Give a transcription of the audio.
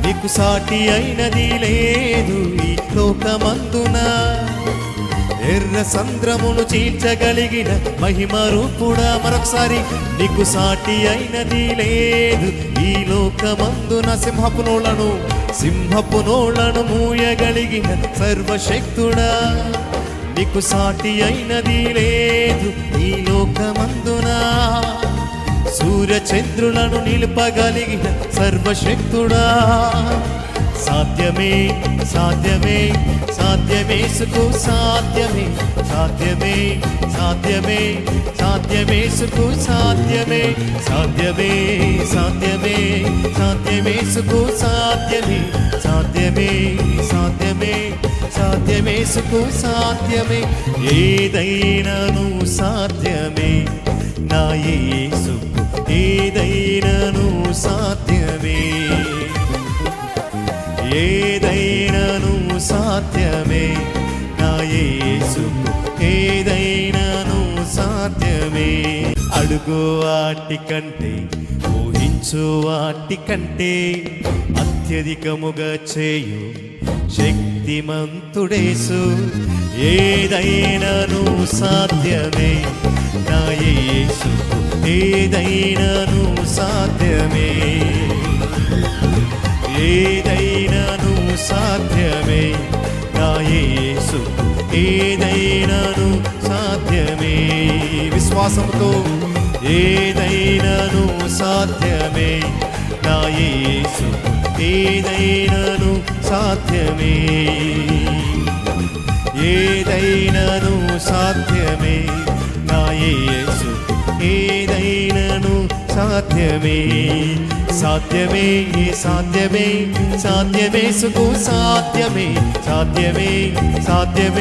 నీకు సాటి అయినది లేదు ఈ లోకమందున. ఎర్ర సంద్రమును చీల్చగలిగిన మహిమ రూపుడా, మరొకసారి నీకు సాటి అయినది లేదు ఈ లోకమందున. సింహపు నోళ్లను మూయగలిగిన సర్వశక్తుడా, నీకు సాటి అయినది లేదు ఈ లోకమందున. సూర్య చంద్రులను నిలుపగలిగిన సర్వశక్తుడా, సాధ్యమే సాధ్యమే సాధ్యమేసుకు సాధ్యమే సాధ్యమే సాధ్యమే సాధ్యమేసుకు సాధ్యమే సాధ్యమే సాధ్యమే సాధ్యమేసుకు సాధ్యమే సాధ్యమే సాధ్యమే సాధ్యమేసుకు సాధ్యమే. ఏదైనాను సాధ్యమే నా యేసుకు, ఏదైనాను సాధ్యమే. ఏదైనాను సాధ్యమే నా యేసుకు, ఏదైనాను సాధ్యమే. అడుగు వాటికంటే ఊహించు వాటికంటే అత్యధికముగా చేయు శక్తిమంతుడేసు. ఏదైనాను సాధ్యమే నా యేసుకు, ఏదైనాను సాధ్యమే. ఏదైనాను సాధ్యమే నా యేసుకు, ఏదైనాను సాధ్యమే. విశ్వాసంతో ఏదైనాను సాధ్యమే నా యేసుకు, ఏదైనాను సాధ్యమే. ఏదైనాను సాధ్యమే నా యేసుకు, ఏదైనాను సాధ్యమే. సాధ్యమే సాధ్యమే సాధ్యమేసుకు సాధ్యమే సాధ్యమే సాధ్యమే.